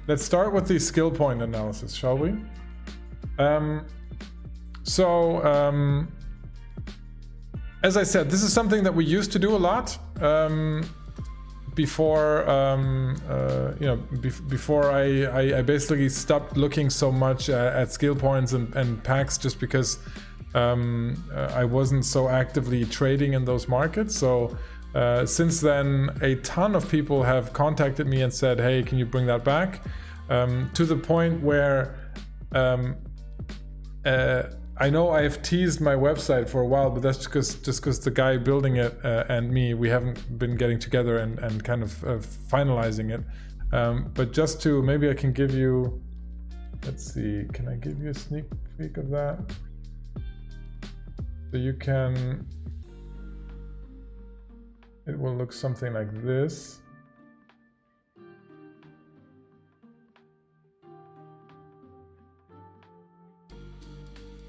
let's start with the skill point analysis, shall we? As I said, this is something that we used to do a lot before before I basically stopped looking so much at skill points and packs, just because I wasn't so actively trading in those markets. So since then, a ton of people have contacted me and said, hey, can you bring that back? To the point where I know I have teased my website for a while, but that's just because the guy building it and me, we haven't been getting together and kind of finalizing it. But just to, maybe I can give you, let's see, can I give you a sneak peek of that? So you can, it will look something like this.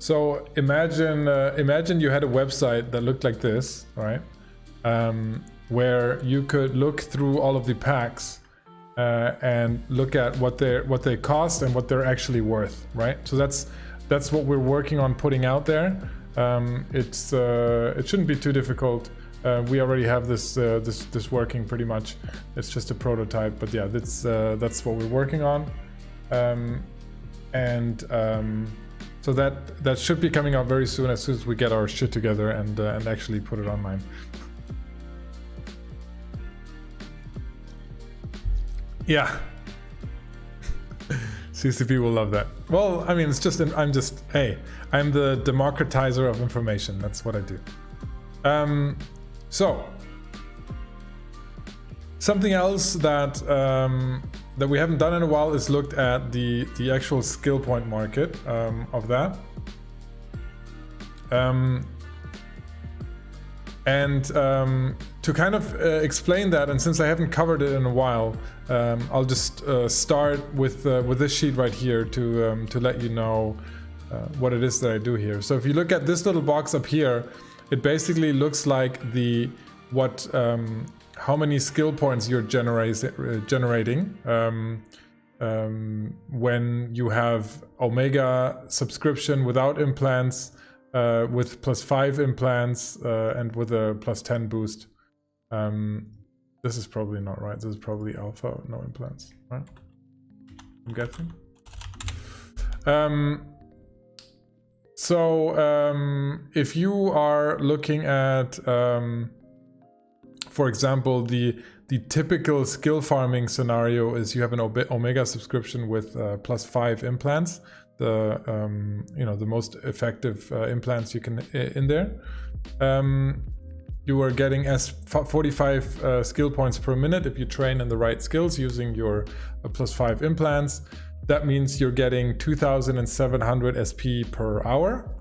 So imagine you had a website that looked like this, right? Where you could look through all of the packs and look at what they cost and what they're actually worth, right? So that's what we're working on putting out there. It shouldn't be too difficult. We already have this working pretty much. It's just a prototype, but yeah, that's what we're working on, so that should be coming out very soon, as soon as we get our shit together and actually put it online. Yeah. CCP will love that. Well, I mean, it's just, I'm the democratizer of information. That's what I do. So something else that we haven't done in a while is looked at the actual skill point market of that. To kind of explain that, and since I haven't covered it in a while, I'll just start with this sheet right here to let you know what it is that I do here. So if you look at this little box up here, it basically looks like how many skill points you're generating when you have Omega subscription without implants, with +5 implants, and with a +10 boost. This is probably not right. This is probably alpha, no implants, right? I'm guessing. If you are looking at, for example, the typical skill farming scenario is you have an Omega subscription with +5 implants, the most effective implants you can in there. You are getting 45 skill points per minute if you train in the right skills using your +5 implants. That means you're getting 2,700 SP per hour,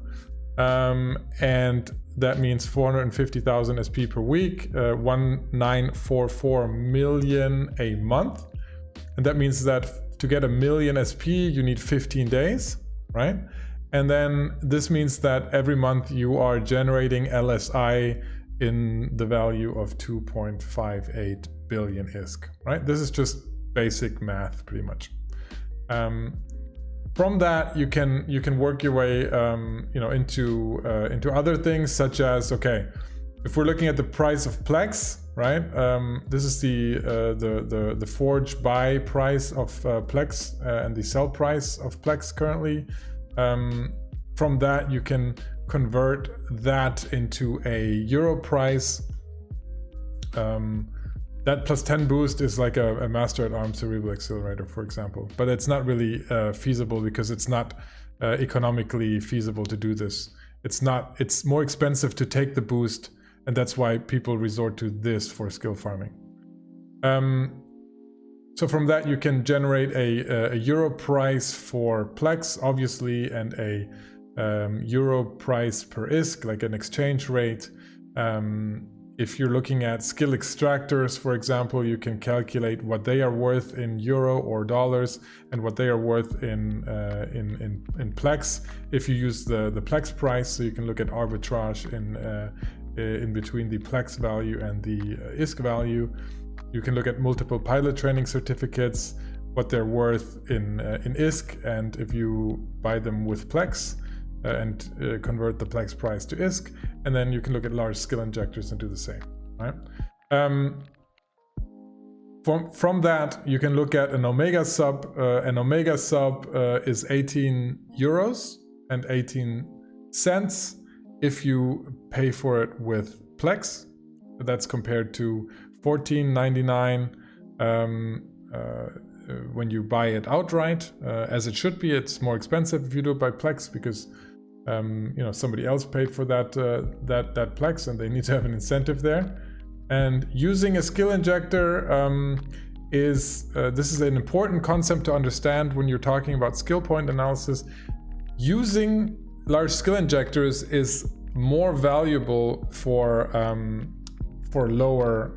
and that means 450,000 SP per week, 1,944 million a month. And that means that to get 1 million SP, you need 15 days, right? And then this means that every month you are generating LSI in the value of 2.58 billion ISK, right? This is just basic math, pretty much. From that, you can work your way, into other things, such as, okay, if we're looking at the price of Plex, right? This is the forge buy price of Plex and the sell price of Plex currently. From that, you can convert that into a euro price. That +10 boost is like a master at arms cerebral accelerator, for example, but it's not really feasible because it's not economically feasible to do this. It's more expensive to take the boost, and that's why people resort to this for skill farming. So from that, you can generate a euro price for Plex, obviously, and a euro price per ISK, like an exchange rate. If you're looking at skill extractors, for example, you can calculate what they are worth in euro or dollars and what they are worth in Plex. If you use the Plex price, so you can look at arbitrage in between the Plex value and the ISK value. You can look at multiple pilot training certificates, what they're worth in ISK, and if you buy them with Plex and convert the Plex price to ISK, and then you can look at large skill injectors and do the same, right? From that, you can look at an Omega sub. An Omega sub is 18 euros and 18 cents if you pay for it with Plex. That's compared to $14.99 when you buy it outright, as it should be. It's more expensive if you do it by Plex because somebody else paid for that Plex, and they need to have an incentive there. And using a skill injector this is an important concept to understand when you're talking about skill point analysis. Using large skill injectors is more valuable for lower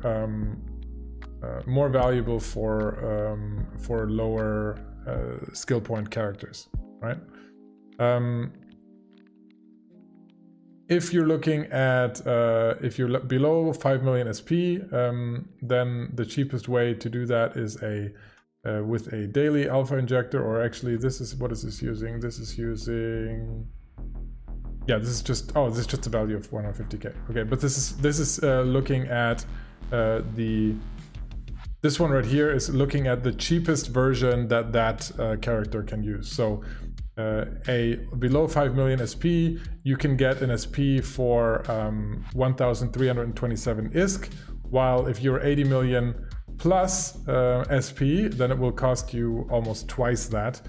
skill point characters, right? If you're looking at if you're below 5 million SP, then the cheapest way to do that is with a daily alpha injector, or actually this is, what is this using? This is using, yeah, this is just a value of 150k. Okay, but this is looking at this one right here is looking at the cheapest version that character can use. So a below 5 million SP, you can get an SP for 1,327 ISK, while if you're 80 million plus SP, then it will cost you almost twice that,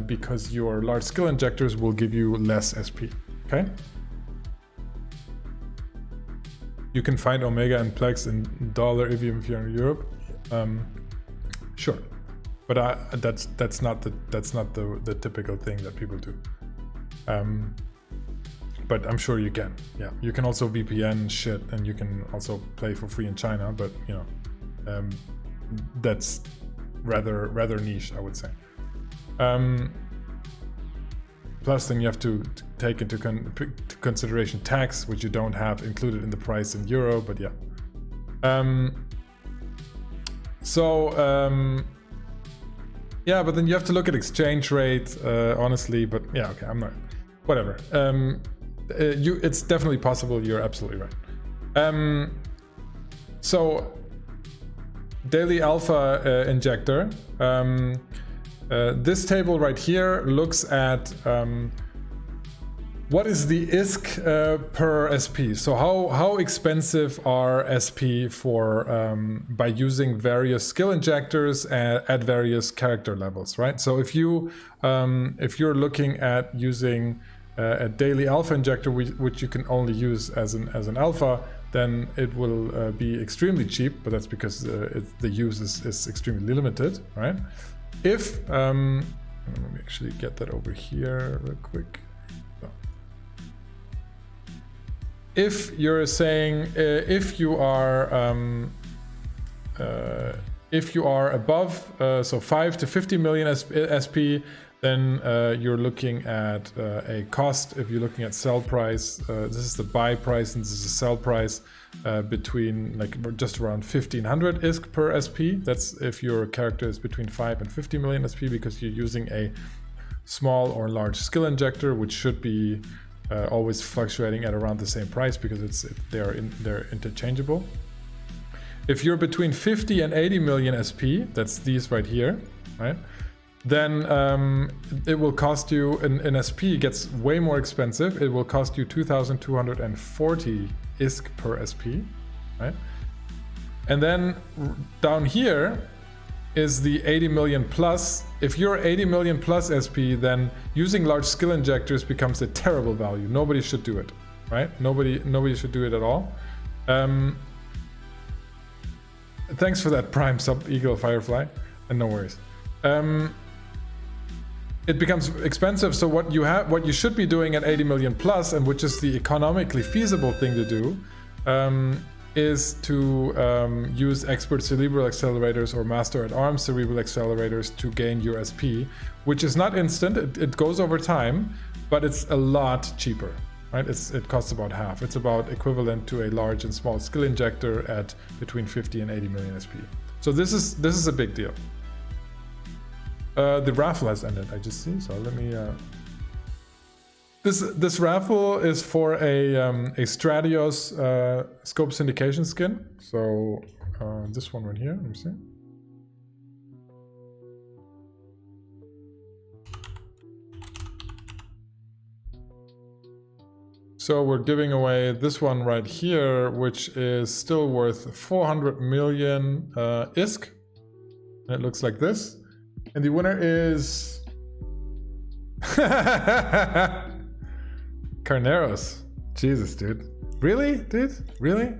because your large skill injectors will give you less SP. Okay. You can find Omega and Plex in dollar if you're in Europe. Sure. But that's not the typical thing that people do. But I'm sure you can. Yeah, you can also VPN shit, and you can also play for free in China. But that's rather niche, I would say. Plus, then you have to take into consideration tax, which you don't have included in the price in euro. But yeah. Yeah, but then you have to look at exchange rate, honestly. But yeah, okay, I'm not. Whatever. It's definitely possible. You're absolutely right. So, daily alpha injector. This table right here looks at what is the ISK per SP. So how expensive are SP for by using various skill injectors at various character levels, right? So if you're looking at using a daily alpha injector, which you can only use as an alpha, then it will be extremely cheap, but that's because the use is extremely limited, right? If let me actually get that over here real quick. If you're saying if you are above so 5 to 50 million SP, then you're looking at a cost. If you're looking at sell price, this is the buy price and this is the sell price, between like just around 1500 ISK per SP. That's if your character is between 5 and 50 million SP, because you're using a small or large skill injector, which should be always fluctuating at around the same price, because they're interchangeable. If you're between 50 and 80 million SP, that's these right here, right? Then it will cost you, an SP gets way more expensive. It will cost you 2,240 ISK per SP, right? And then down here is the 80 million plus. If you're 80 million plus SP, then using large skill injectors becomes a terrible value. Nobody should do it, right? Nobody should do it at all. Thanks for that Prime sub, Eagle Firefly, and no worries. It becomes expensive. So what you should be doing at 80 million plus, and which is the economically feasible thing to do, is to use expert cerebral accelerators or master at arms cerebral accelerators to gain your SP, which is not instant. It goes over time, but it's a lot cheaper, right? It costs about half. It's about equivalent to a large and small skill injector at between 50 and 80 million SP. So this is a big deal. The raffle has ended, I just see. So let me. This raffle is for a Stratios scope syndication skin. So this one right here. Let me see. So we're giving away this one right here, which is still worth 400 million ISK. And it looks like this. And the winner is Carneros. Jesus, dude. Really, dude? Really?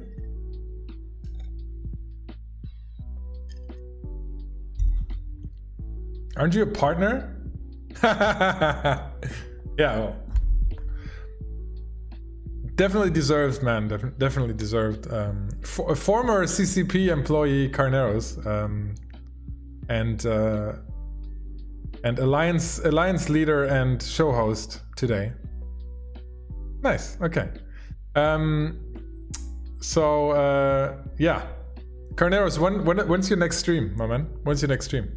Aren't you a partner? Yeah, well. Definitely deserved, man. Definitely deserved. Former CCP employee Carneros, and alliance leader and show host today. Nice. Okay. Yeah, Carneros. When's your next stream, my man? When's your next stream?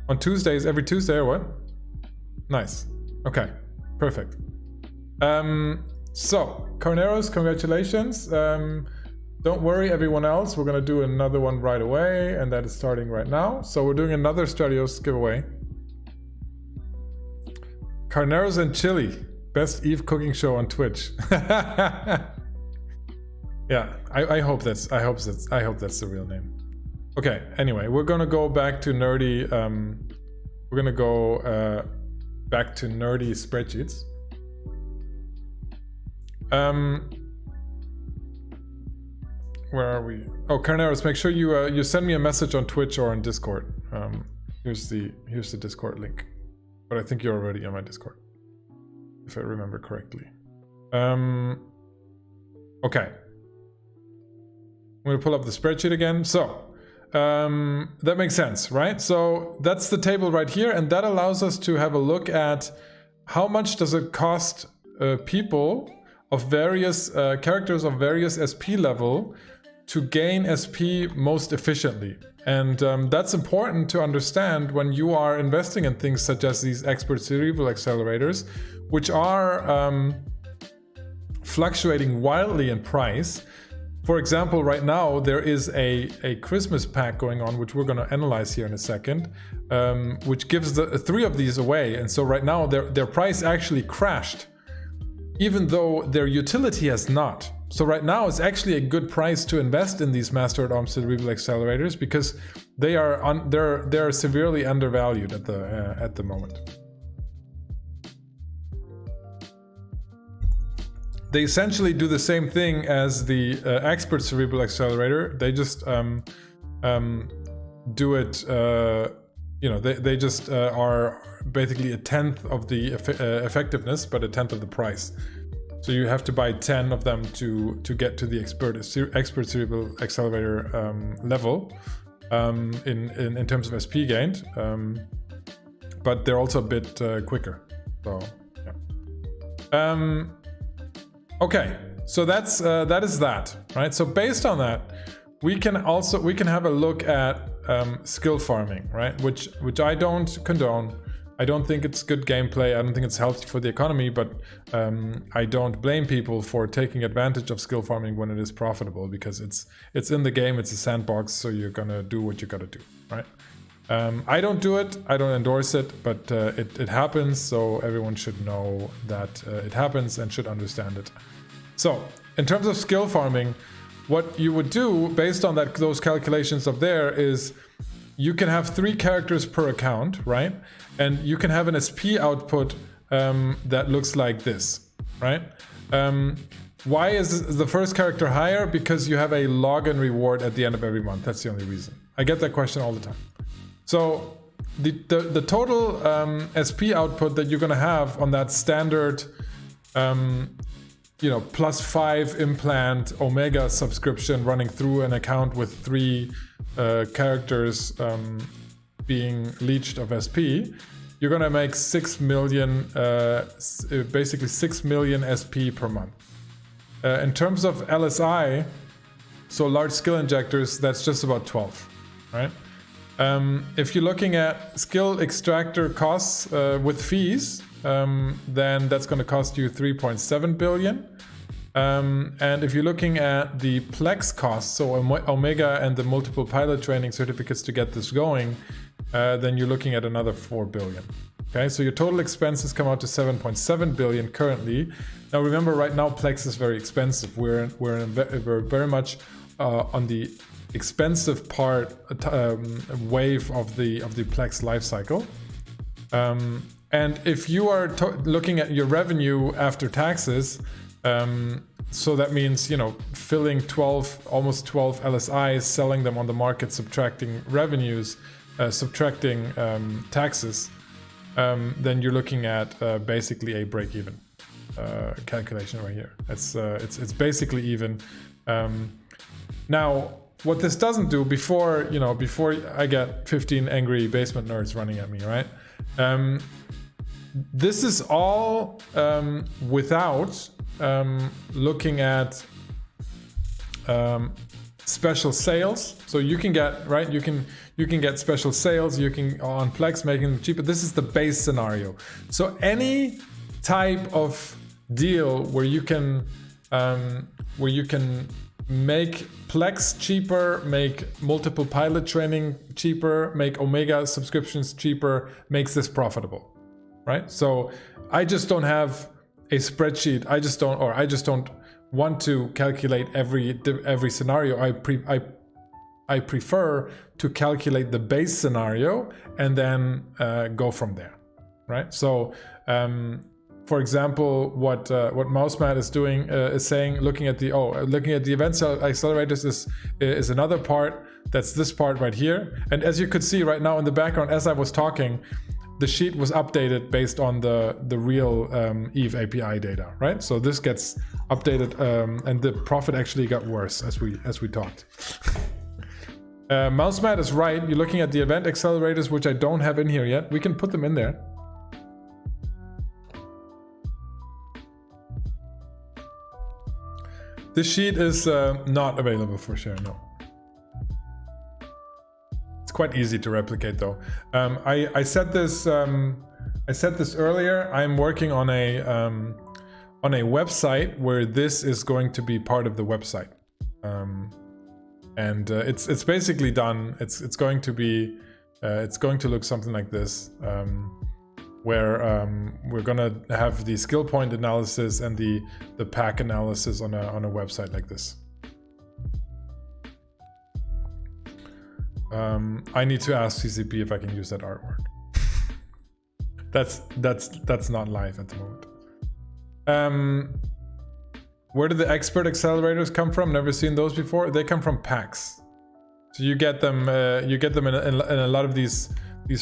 On Tuesdays, every Tuesday or what? Nice. Okay. Perfect. So Carneros, congratulations. Don't worry, everyone else. We're gonna do another one right away, and that is starting right now. So we're doing another Stratios giveaway. Carneros and Chili, best Eve cooking show on Twitch. Yeah, I hope that's the real name. Okay. Anyway, we're gonna go back to nerdy. We're gonna go back to nerdy spreadsheets. Where are we? Oh, Carneros, make sure you send me a message on Twitch or on Discord. Here's the Discord link, but I think you're already on my Discord, if I remember correctly. Okay, I'm gonna pull up the spreadsheet again. So that makes sense, right? So that's the table right here, and that allows us to have a look at how much does it cost people of various characters of various SP level to gain SP most efficiently. And that's important to understand when you are investing in things such as these expert cerebral accelerators, which are fluctuating wildly in price. For example, right now there is a Christmas pack going on, which we're going to analyze here in a second, which gives the 3 of these away. And so right now their price actually crashed, even though their utility has not. So right now it's actually a good price to invest in these master-at-arms cerebral accelerators because they're severely undervalued at the moment. They essentially do the same thing as the expert cerebral accelerator. They just do it. They just are basically a 10th of the effectiveness, but a 10th of the price. So you have to buy 10 of them to get to the expert cerebral accelerator level in terms of SP gained, but they're also a bit quicker. So yeah. Okay, so that is that, right? So based on that, we can have a look at skill farming, right? Which I don't condone. I don't think it's good gameplay. I don't think it's healthy for the economy, but I don't blame people for taking advantage of skill farming when it is profitable, because it's in the game, it's a sandbox, so you're gonna do what you gotta do, right? I don't do it, I don't endorse it, but it happens, so everyone should know that it happens and should understand it. So, in terms of skill farming, what you would do based on those calculations up there is you can have 3 characters per account, right? And you can have an SP output that looks like this, right? Why is the first character higher? Because you have a login reward at the end of every month. That's the only reason. I get that question all the time. So the total SP output that you're gonna have on that standard +5 implant Omega subscription running through an account with 3 characters being leached of SP, you're gonna make 6 million, basically 6 million SP per month. In terms of LSI, so large skill injectors, that's just about 12, right? If you're looking at skill extractor costs with fees, then that's going to cost you 3.7 billion. And if you're looking at the Plex costs, so Omega and the multiple pilot training certificates to get this going, then you're looking at another 4 billion. Okay, so your total expenses come out to 7.7 billion currently. Now remember, right now Plex is very expensive. We're very much on the expensive part wave of the Plex lifecycle. And if you are looking at your revenue after taxes, so that means, you know, filling almost 12 LSIs, selling them on the market, subtracting revenues, subtracting taxes, then you're looking at basically a break-even calculation right here. It's basically even. Now, what this doesn't do, before I get 15 angry basement nerds running at me, right? This is all without looking at special sales. So you can get, right, you can get special sales, you can on Plex, making them cheaper. This is the base scenario. So any type of deal where you can make Plex cheaper, make multiple pilot training cheaper, make Omega subscriptions cheaper, makes this profitable, right? So I just don't have a spreadsheet. I just don't want to calculate every scenario. I prefer to calculate the base scenario and then go from there, right? So for example, what MouseMat is doing is saying, looking at the event accelerators is another part. That's this part right here. And as you could see right now in the background, as I was talking, the sheet was updated based on the real Eve API data, right? So this gets updated, and the profit actually got worse as we talked. MouseMat is right. You're looking at the event accelerators, which I don't have in here yet. We can put them in there. This sheet is not available for share, no. It's quite easy to replicate though. I said this earlier. I'm working on a website where this is going to be part of the website, and it's basically done. It's going to look something like this, where we're gonna have the skill point analysis and the pack analysis on a website like this. I need to ask CCP if I can use that artwork. that's not live at the moment. Where do the expert accelerators come from? Never seen those before. They come from packs. So you get them in a lot of these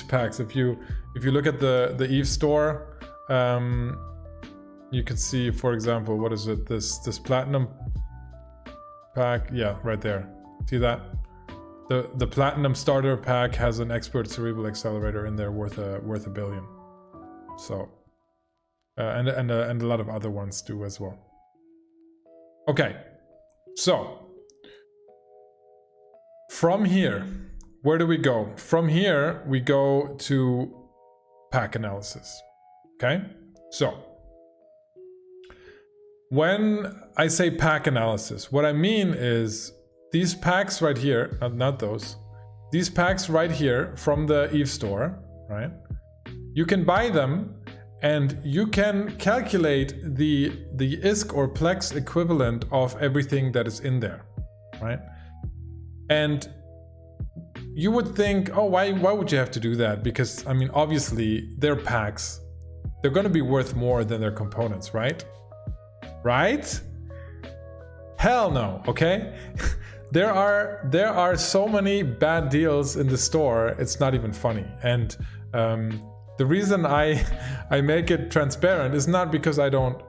packs. If you look at the Eve store, you can see, for example, what is it? This platinum pack. Yeah, right there. See that? The platinum starter pack has an expert cerebral accelerator in there worth $1 billion. So and a lot of other ones do as well. Okay, so from here, where do we go? From here, we go to pack analysis. Okay, so when I say pack analysis, what I mean is these packs right here, not those, these packs right here from the Eve store, right? You can buy them and you can calculate the ISK or Plex equivalent of everything that is in there, right? And you would think, oh, why would you have to do that? Because, I mean, obviously, their packs, they're going to be worth more than their components, right? Right? Hell no, okay? There are so many bad deals in the store, it's not even funny. And the reason I make it transparent is not because I don't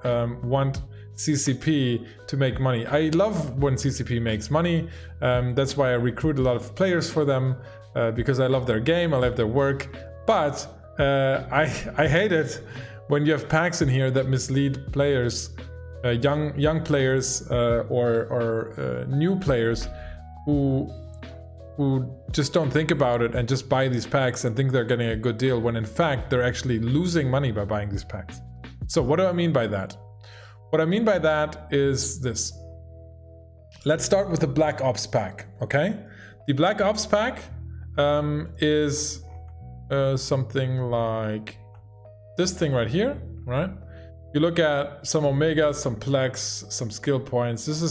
want CCP to make money. I love when CCP makes money. That's why I recruit a lot of players for them, because I love their game, I love their work. But I hate it when you have packs in here that mislead players, young players or new players who who just don't think about it and just buy these packs and think they're getting a good deal, when in fact they're actually losing money by buying these packs. So what do I mean by that? What I mean by that is this. Let's start with the Black Ops pack, okay? The Black Ops pack is something like this thing right here, right? You look at some Omega, some Plex, some skill points. This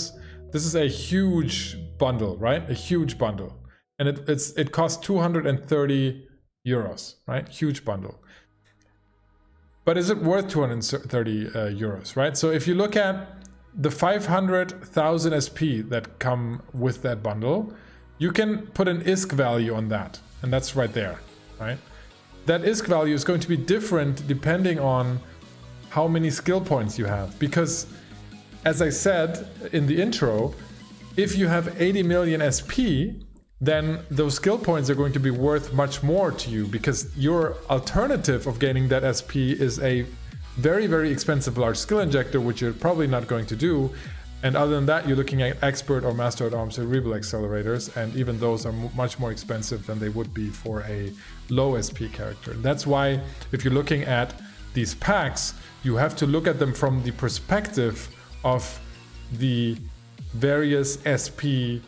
is a huge bundle, right? A huge bundle. And it costs 230 euros, right? Huge bundle. But is it worth 230 euros, right? So if you look at the 500,000 SP that come with that bundle, you can put an ISK value on that. And that's right there, right? That ISK value is going to be different depending on how many skill points you have. Because as I said in the intro, if you have 80 million SP, then those skill points are going to be worth much more to you, because your alternative of gaining that SP is a very, very expensive large skill injector, which you're probably not going to do. And other than that, you're looking at expert or master at arms cerebral accelerators, and even those are much more expensive than they would be for a low SP character. And that's why if you're looking at these packs, you have to look at them from the perspective of the various SP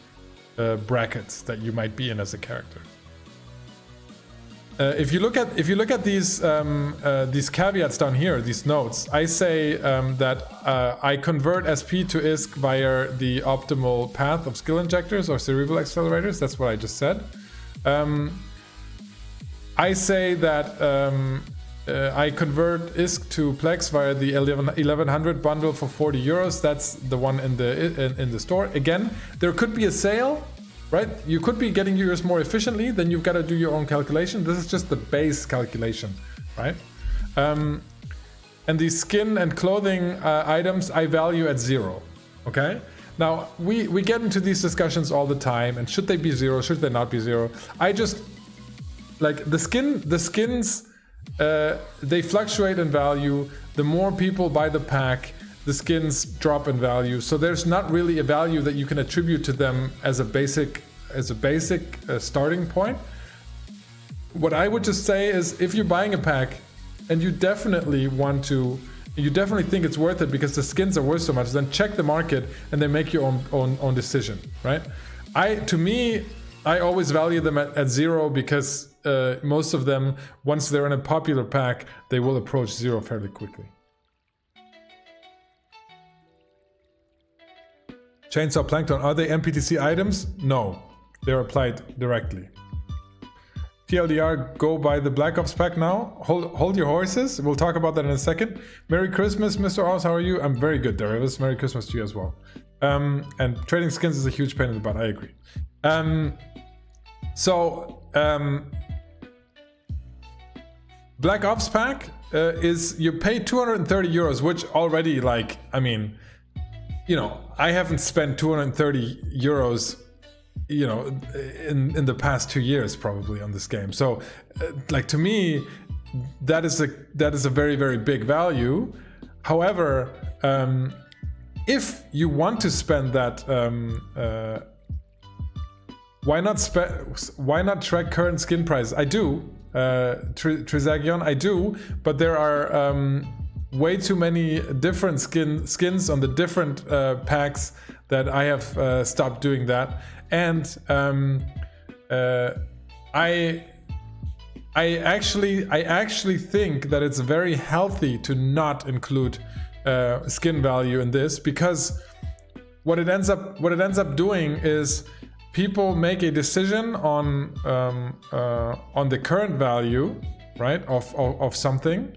brackets that you might be in as a character. If you look at these caveats down here, these notes, I say that I convert SP to ISK via the optimal path of skill injectors or cerebral accelerators. That's what I just said. I say that I convert ISK to Plex via the 1100 bundle for 40 euros. That's the one in the store. Again, there could be a sale, right? You could be getting yours more efficiently, then you've got to do your own calculation. This is just the base calculation, right? And the skin and clothing items I value at 0, okay? Now, we get into these discussions all the time, and should they be 0, should they not be 0? I just, like, the skins, they fluctuate in value. The more people buy the pack, the skins drop in value. So there's not really a value that you can attribute to them as a basic starting point. What I would just say is, if you're buying a pack and you definitely think it's worth it because the skins are worth so much, then check the market and then make your own decision, right? I always value them at 0 because most of them, once they're in a popular pack, they will approach 0 fairly quickly. Chainsaw Plankton, are they MPTC items? No, they're applied directly. TLDR, go buy the Black Ops pack now. Hold your horses. We'll talk about that in a second. Merry Christmas, Mr. Oz. How are you? I'm very good, Darius. Merry Christmas to you as well. And trading skins is a huge pain in the butt. I agree. Black Ops pack is, you pay 230 euros, which already, like, I mean, you know, I haven't spent 230 euros, you know, in the past 2 years probably on this game. So, like, to me, that is a very, very big value. However, if you want to spend that, why not track current skin prices? I do, Trizagion, I do, but there are way too many different skins on the different packs that I have stopped doing that. And I actually think that it's very healthy to not include skin value in this, because what it ends up doing is people make a decision on the current value, right, of something,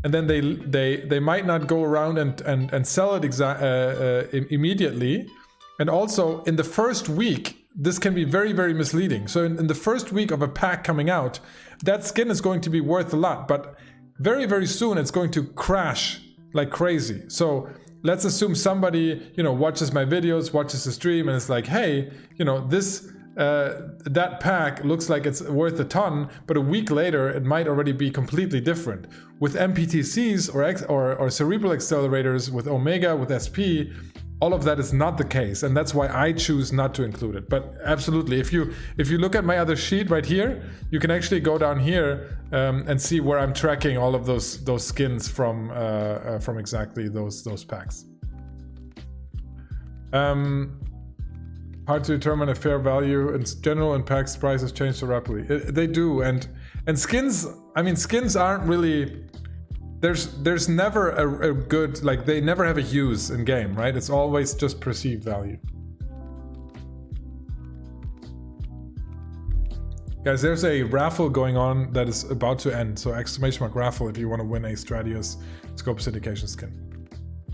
and then they might not go around and sell it immediately. And also in the first week, this can be very, very misleading. So in the first week of a pack coming out, that skin is going to be worth a lot, but very, very soon it's going to crash like crazy. So let's assume somebody, you know, watches my videos, watches the stream, and it's like, hey, you know, this that pack looks like it's worth a ton, but a week later it might already be completely different. With MPTCs or cerebral accelerators, with Omega, with SP, all of that is not the case, and that's why I choose not to include it. But absolutely, if you look at my other sheet right here, you can actually go down here and see where I'm tracking all of those skins from exactly those packs. Hard to determine a fair value in general, and packs prices change so rapidly. They do, and skins. I mean, skins aren't really. There's never a good, like, they never have a use in game, right? It's always just perceived value. Guys, there's a raffle going on that is about to end. So exclamation mark raffle if you want to win a Stradius Scope Syndication skin.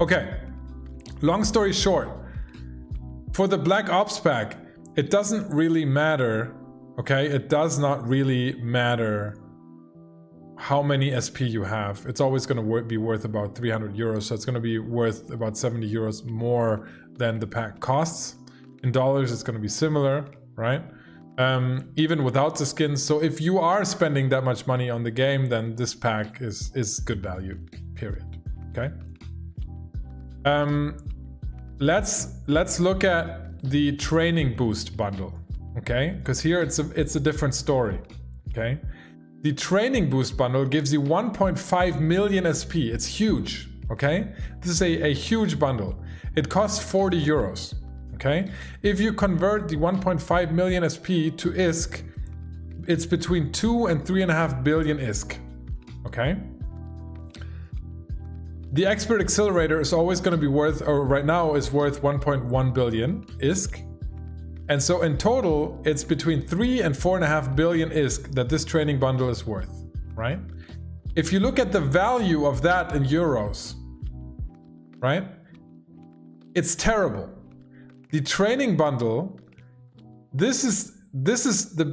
Okay, long story short, for the Black Ops pack, it doesn't really matter, okay? It does not really matter how many SP you have. It's always going to be worth about 300 euros. So it's going to be worth about 70 euros more than the pack costs. In dollars, it's going to be similar, right? Even without the skins. So if you are spending that much money on the game, then this pack is good value, period. Okay. Let's look at the training boost bundle, okay? Because here it's a different story, okay? The training boost bundle gives you 1.5 million SP. It's huge, okay? This is a huge bundle. It costs 40 euros, okay? If you convert the 1.5 million SP to ISK, it's between 2 and 3.5 billion ISK, okay? The expert accelerator is always going to be worth, or right now is worth 1.1 billion ISK. And so in total, it's between 3 and 4.5 billion ISK that this training bundle is worth, right? If you look at the value of that in euros, right? It's terrible. The training bundle, this is the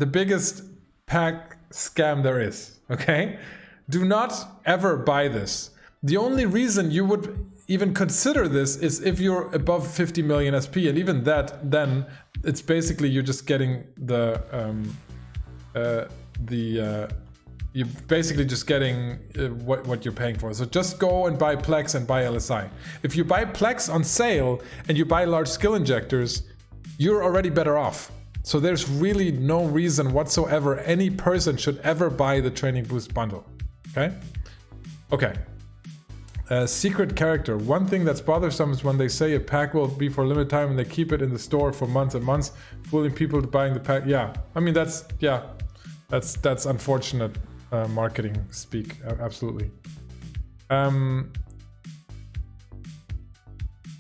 biggest pack scam there is, okay? Do not ever buy this. The only reason you would even consider this is if you're above 50 million SP, and even that, then it's basically you're just getting you're basically just getting what you're paying for. So just go and buy Plex and buy LSI. If you buy Plex on sale and you buy large skill injectors, you're already better off. So there's really no reason whatsoever any person should ever buy the training boost bundle. Okay. Secret character. One thing that's bothersome is when they say a pack will be for limited time and they keep it in the store for months and months, fooling people to buying the pack. Yeah, I mean that's unfortunate marketing speak. Absolutely.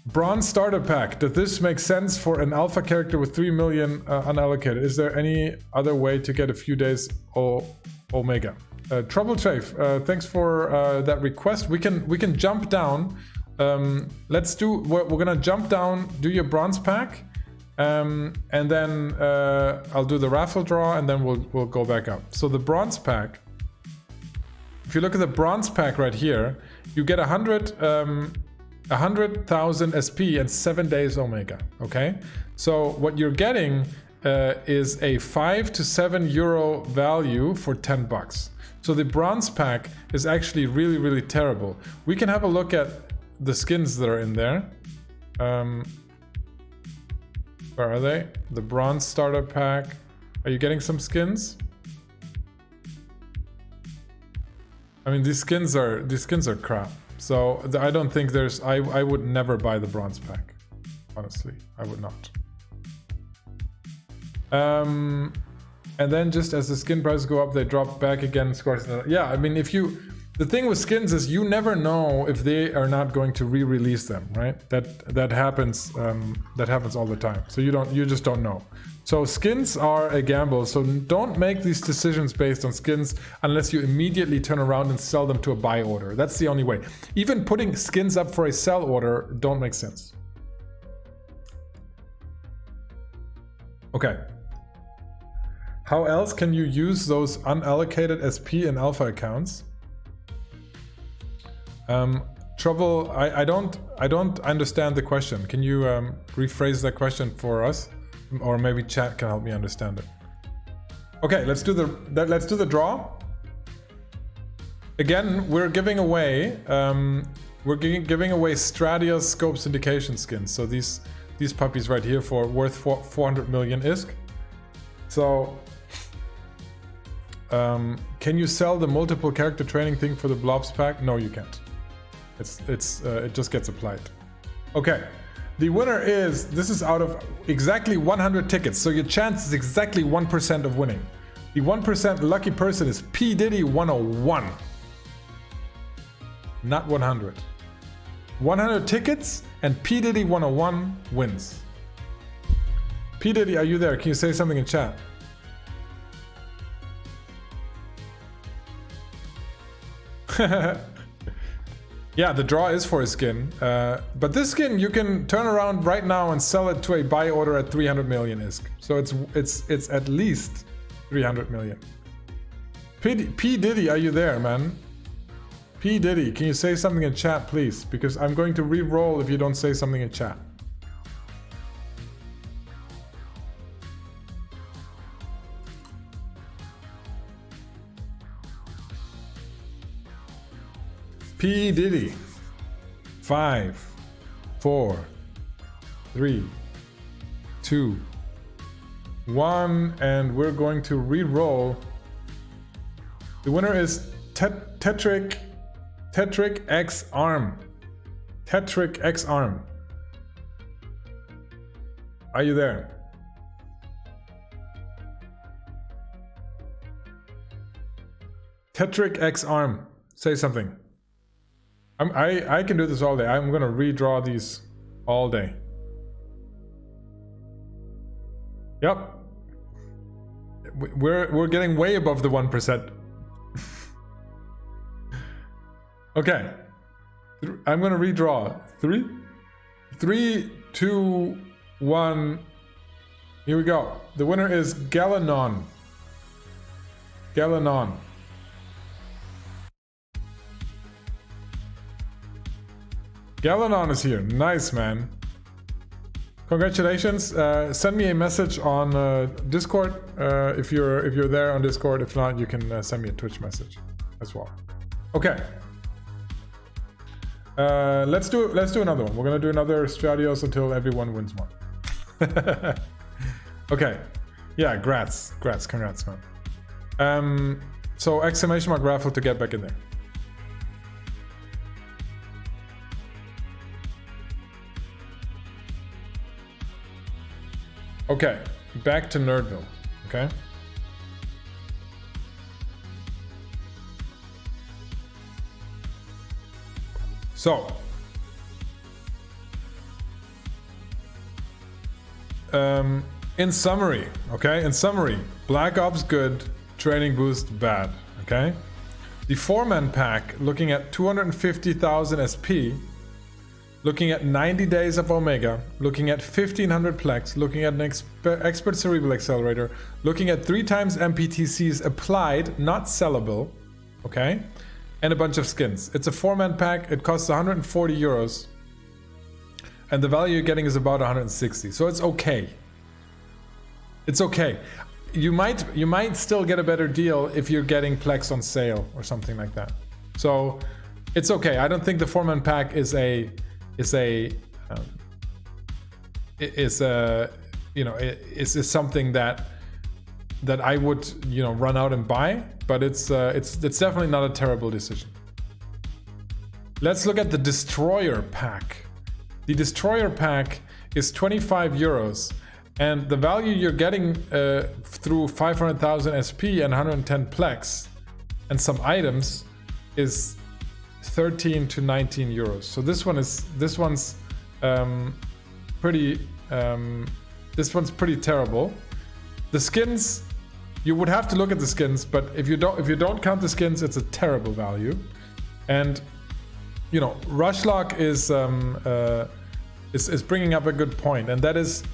Bronze starter pack. Does this make sense for an alpha character with 3 million unallocated? Is there any other way to get a few days Omega? Trouble Chafe, thanks for that request. We can jump down. We're gonna jump down, do your bronze pack, and then I'll do the raffle draw, and then we'll go back up. So the bronze pack, if you look at the bronze pack right here, you get 100,000 SP and 7 days Omega, okay? So what you're getting is a 5 to 7 euro value for 10 bucks. So the bronze pack is actually really, really terrible. We can have a look at the skins that are in there. Where are they? The bronze starter pack. Are you getting some skins? I mean, these skins are crap. So I don't think there's. I would never buy the bronze pack. Honestly, I would not. And then just as the skin prices go up, they drop back again. Scores. Yeah, I mean, the thing with skins is you never know if they are not going to re-release them, right? That happens. That happens all the time. So you just don't know. So skins are a gamble. So don't make these decisions based on skins unless you immediately turn around and sell them to a buy order. That's the only way. Even putting skins up for a sell order don't make sense. Okay. How else can you use those unallocated SP and alpha accounts? Trouble, I don't understand the question. Can you rephrase that question for us? Or maybe chat can help me understand it. Okay, let's do the draw. Again, we're giving away we're giving away Stradia Scope Syndication skins. So these puppies right here for worth 400 million ISK. So can you sell the multiple character training thing for the blobs pack? No, you can't. It just gets applied. Okay, the winner is, this is out of exactly 100 tickets, so your chance is exactly 1% of winning. The 1% lucky person is P Diddy 101, not 100. 100 tickets and P Diddy 101 wins. P Diddy, are you there? Can you say something in chat? Yeah, the draw is for a skin, but this skin you can turn around right now and sell it to a buy order at 300 million ISK. So it's at least 300 million. P Diddy, are you there, man? P Diddy, can you say something in chat, please? Because I'm going to re-roll if you don't say something in chat. P Diddy. 5, 4, 3, 2, 1, and we're going to re-roll. The winner is Tetric X Arm. Tetric X Arm. Are you there? Tetric X Arm. Say something. I can do this all day. I'm gonna redraw these all day. Yep. We're getting way above the 1%. Okay. I'm gonna redraw. 3, 2, 1. Here we go. The winner is Galanon. Galanon. Galanon is here. Nice, man. Congratulations. Send me a message on Discord if you're there on Discord. If not, you can send me a Twitch message as well. Okay. Let's do another one. We're gonna do another Stradios until everyone wins one. Okay. Yeah, congrats, man. So exclamation mark raffle to get back in there. Okay, back to Nerdville, okay? So, in summary, okay? In summary, Black Ops good, training boost bad, okay? The 4-man pack, looking at 250,000 SP, looking at 90 days of Omega, looking at 1500 Plex, looking at an expert cerebral accelerator, looking at 3 times MPTCs applied, not sellable, okay? And a bunch of skins. It's a 4-man pack, it costs 140 euros, and the value you're getting is about 160, so it's okay. It's okay. You might still get a better deal if you're getting Plex on sale or something like that. So it's okay. I don't think the 4-man pack is something that I would run out and buy, but it's definitely not a terrible decision. Let's look at the Destroyer pack. The Destroyer pack is 25 euros, and the value you're getting through 500,000 SP and 110 Plex and some items is 13 to 19 euros. So this one's pretty terrible. The skins, you would have to look at the skins, but if you don't count the skins, it's a terrible value. And Rushlock is bringing up a good point, and that is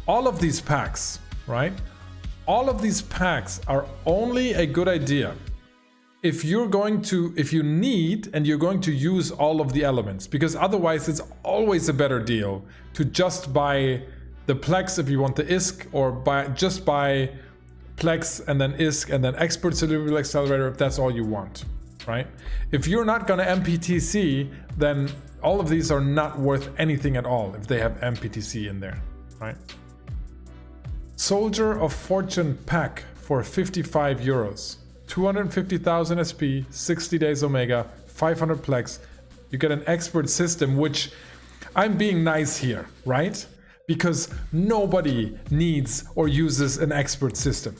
all of these packs, right? All of these packs are only a good idea if you need and you're going to use all of the elements, because otherwise it's always a better deal to just buy the Plex if you want the ISK, or just buy Plex and then ISK and then expert cerebral accelerator if that's all you want. right? If you're not gonna MPTC, then all of these are not worth anything at all if they have MPTC in there, right? Soldier of Fortune pack for 55 euros. 250,000 SP, 60 days Omega, 500 Plex. You get an expert system, which I'm being nice here, right? Because nobody needs or uses an expert system,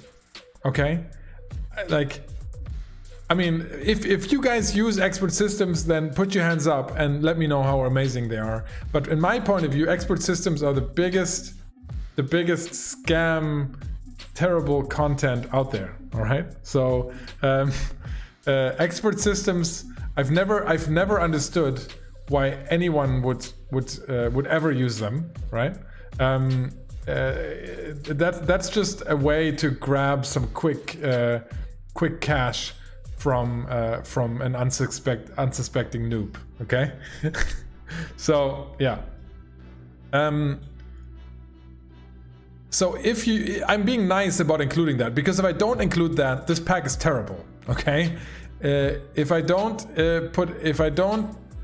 okay? Like, I mean, if you guys use expert systems, then put your hands up and let me know how amazing they are. But in my point of view, expert systems are the biggest scam, terrible content out there. All right. So expert systems, I've never understood why anyone would ever use them. Right. That's just a way to grab some quick cash from an unsuspecting noob. Okay. So yeah. So I'm being nice about including that, because if I don't include that, this pack is terrible. Okay. If I don't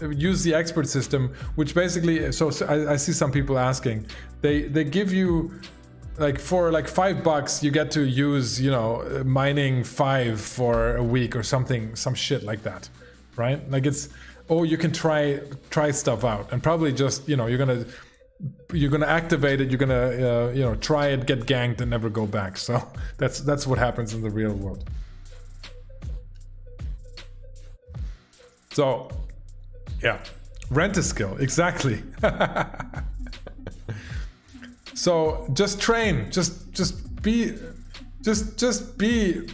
use the expert system, which basically, so I see some people asking, they give you like for like $5 you get to use, you know, mining 5 for a week or something, some shit like that, right? Like it's, oh, you can try stuff out, and probably just, you know, you're gonna activate it, you're gonna you know, try it, get ganked, and never go back. So that's what happens in the real world. So yeah, rent a skill, exactly. So just train, just be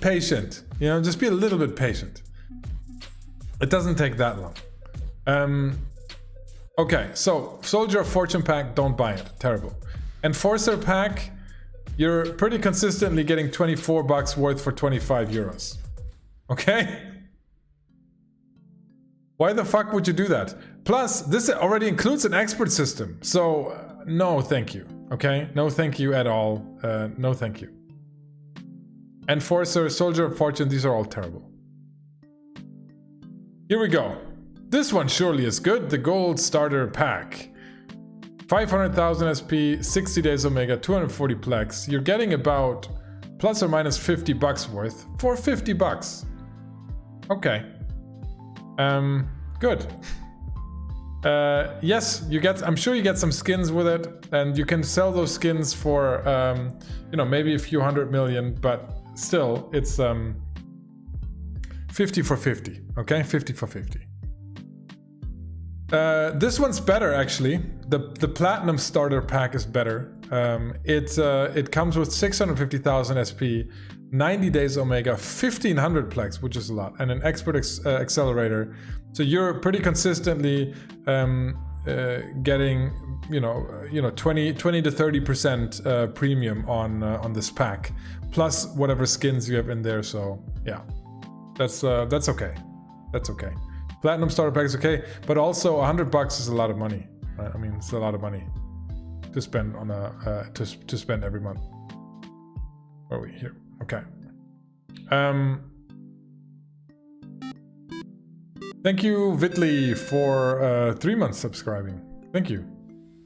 patient, you know, just be a little bit patient. It doesn't take that long. Okay, so Soldier of Fortune pack, don't buy it, terrible. Enforcer pack, you're pretty consistently getting $24 worth for 25 euros. Okay? Why the fuck would you do that? Plus, this already includes an expert system, so no thank you. Okay, no thank you at all. No thank you. Enforcer, Soldier of Fortune, these are all terrible. Here we go. This one surely is good. The Gold Starter Pack. 500,000 SP, 60 days Omega, 240 Plex. You're getting about plus or minus $50 worth for $50. Okay. Good. Yes, you get, I'm sure you get some skins with it, and you can sell those skins for you know, maybe a few 100 million, but still it's 50 for 50. Okay, 50 for 50. This one's better actually. The Platinum Starter Pack is better. It comes with 650,000 SP, 90 days Omega, 1500 Plex, which is a lot, and an expert accelerator. So you're pretty consistently getting, you know 20 to 30% premium on this pack, plus whatever skins you have in there. So yeah, that's okay. That's okay. Platinum Starter Pack is okay, but also $100 is a lot of money. Right? I mean, it's a lot of money to spend on a to spend every month. Where are we here? Okay. Thank you, Vitli, for 3 months subscribing. Thank you.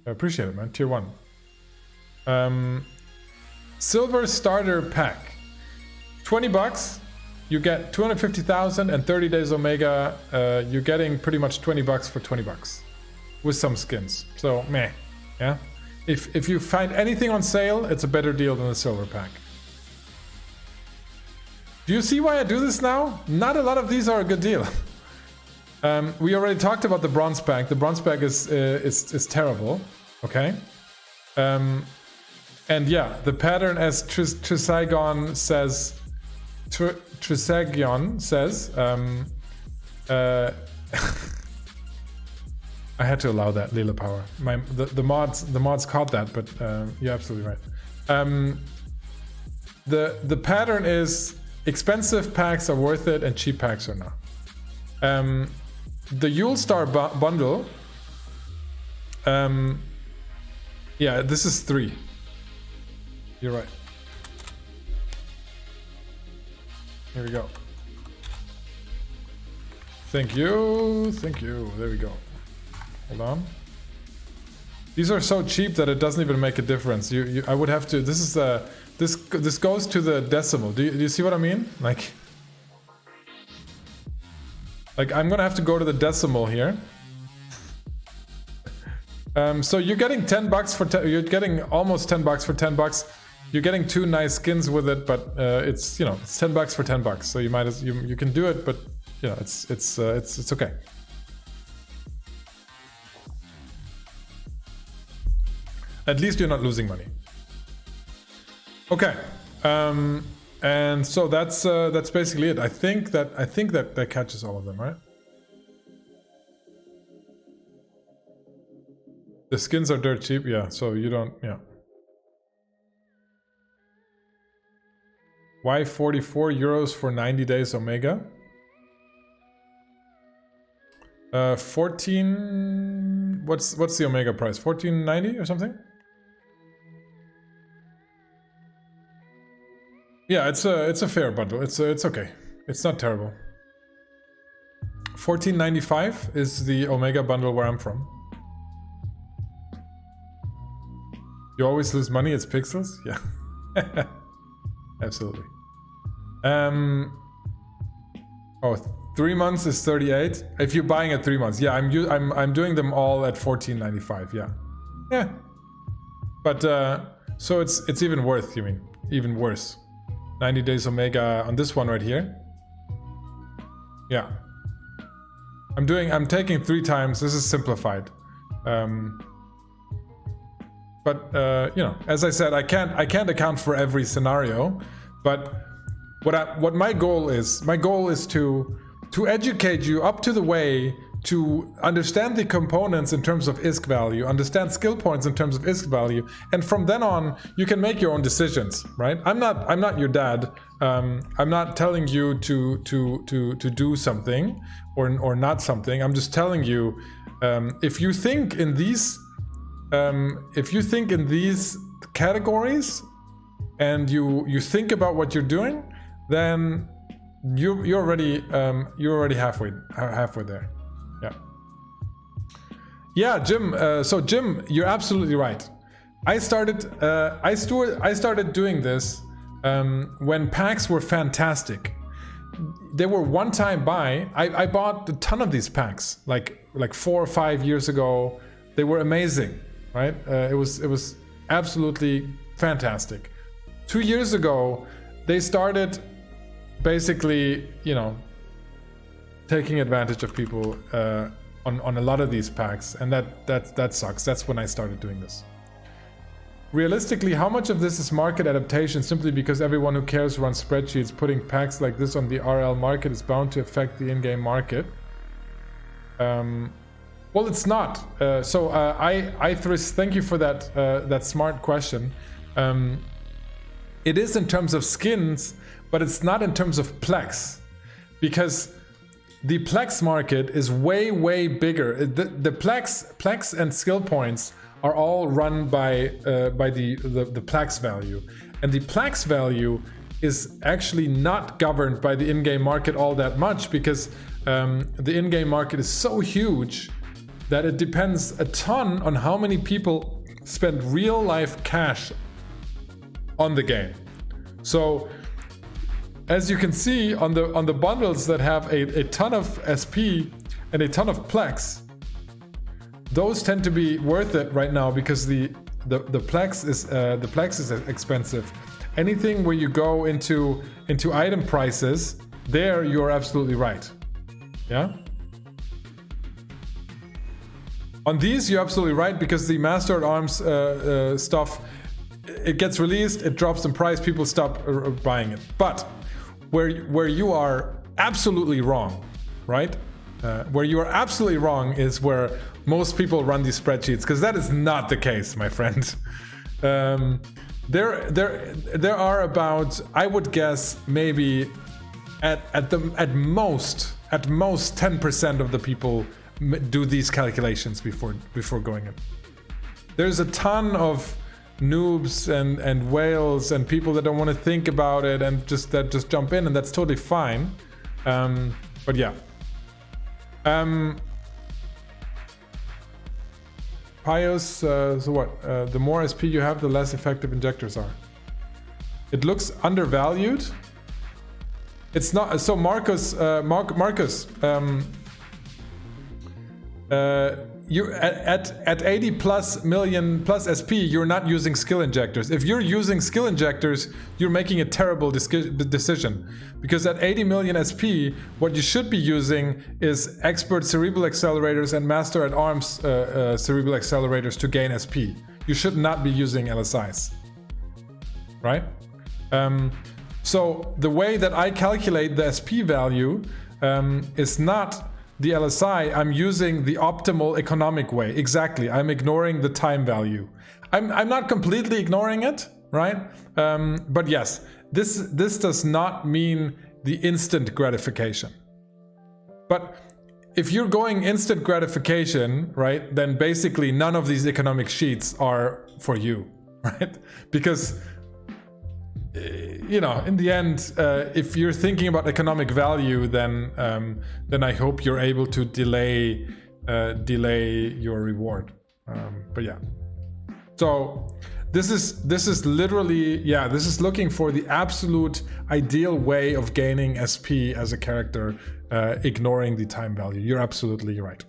I appreciate it, man. Tier 1. Silver Starter Pack. $20. You get 250,000 and 30 days Omega. You're getting pretty much $20 for $20 with some skins. So meh, yeah. If you find anything on sale, it's a better deal than the silver pack. Do you see why I do this now? Not a lot of these are a good deal. We already talked about the bronze pack. The bronze pack is terrible. Okay. And yeah, the pattern, as Trisagion says. Trisagion says. I had to allow that, Lila Power. The mods caught that, but you're absolutely right. The pattern is expensive packs are worth it and cheap packs are not. The Yule Star bundle. Yeah, this is 3. You're right. Here we go. Thank you. Thank you. There we go. Hold on. These are so cheap that it doesn't even make a difference. I would have to. This is this goes to the decimal. Do you see what I mean? Like I'm gonna have to go to the decimal here. So you're getting 10 bucks for you're getting almost 10 bucks for 10 bucks. You're getting 2 nice skins with it, but it's, you know, it's 10 bucks for 10 bucks. So you might as you can do it, but you know, it's okay. At least you're not losing money. Okay, and so that's basically it. I think that catches all of them, right? The skins are dirt cheap, yeah. So you don't, yeah. Why 44 euros for 90 days Omega? 14. What's the Omega price? 14.90 or something? Yeah, it's a fair bundle. It's okay. It's not terrible. 14.95 is the Omega bundle where I'm from. You always lose money. It's pixels. Yeah, absolutely. Oh, 3 months is 38. If you're buying at 3 months, yeah, I'm doing them all at 14.95. Yeah, yeah. But so it's even worth. You mean even worse? 90 days Omega on this one right here. Yeah. I'm taking 3 times. This is simplified. But you know, as I said, I can't account for every scenario. But what my goal is to educate you up to the way to understand the components in terms of ISK value, understand skill points in terms of ISK value, and from then on you can make your own decisions, right? I'm not your dad. I'm not telling you to do something or not something. I'm just telling you, if you think in these categories and you think about what you're doing, then you're already halfway there. Yeah, Jim. So Jim, you're absolutely right. I started doing this when packs were fantastic. They were one-time buy. I bought a ton of these packs like 4 or 5 years ago. They were amazing, right? It was absolutely fantastic. 2 years ago, they started basically, you know, taking advantage of people on a lot of these packs, and that sucks. That's when I started doing this. Realistically, how much of this is market adaptation simply because everyone who cares runs spreadsheets? Putting packs like this on the RL market is bound to affect the in-game market. Well, it's not. So Ithris, thank you for that smart question. It is in terms of skins, but it's not in terms of Plex, because the Plex market is way bigger. The Plex and skill points are all run by the Plex value, and the Plex value is actually not governed by the in-game market all that much, because the in-game market is so huge that it depends a ton on how many people spend real life cash on the game. So as you can see on the bundles that have a ton of SP and a ton of Plex, those tend to be worth it right now because the Plex is expensive. Anything where you go into item prices, there you're absolutely right. Yeah. On these, you're absolutely right, because the Master at Arms stuff, it gets released, it drops in price, people stop buying it. But where you are absolutely wrong, right? Where you are absolutely wrong is where most people run these spreadsheets, because that is not the case, my friend. There are about, I would guess, maybe at most 10% of the people do these calculations before going in. There's a ton of noobs and whales and people that don't want to think about it and just jump in, and that's totally fine. But yeah. Pios, so what? The more SP you have, the less effective injectors are. It looks undervalued. It's not. So Marcus, you at 80 plus million plus SP, you're not using skill injectors. If you're using skill injectors, you're making a terrible decision, because at 80 million SP, what you should be using is expert cerebral accelerators and master at arms cerebral accelerators to gain SP. You should not be using LSIs, right? So the way that I calculate the SP value is not the LSI. I'm using the optimal economic way. Exactly. I'm ignoring the time value. I'm not completely ignoring it, right? But yes, this does not mean the instant gratification. But if you're going instant gratification, right, then basically none of these economic sheets are for you, right? Because you know, in the end, if you're thinking about economic value, then I hope you're able to delay your reward. But yeah, so this is literally, yeah, this is looking for the absolute ideal way of gaining SP as a character, ignoring the time value. You're absolutely right.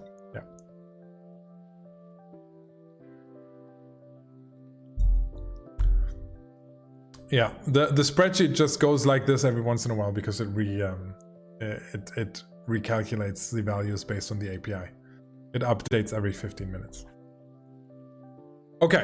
Yeah, the spreadsheet just goes like this every once in a while because it recalculates the values based on the API. It updates every 15 minutes. Okay,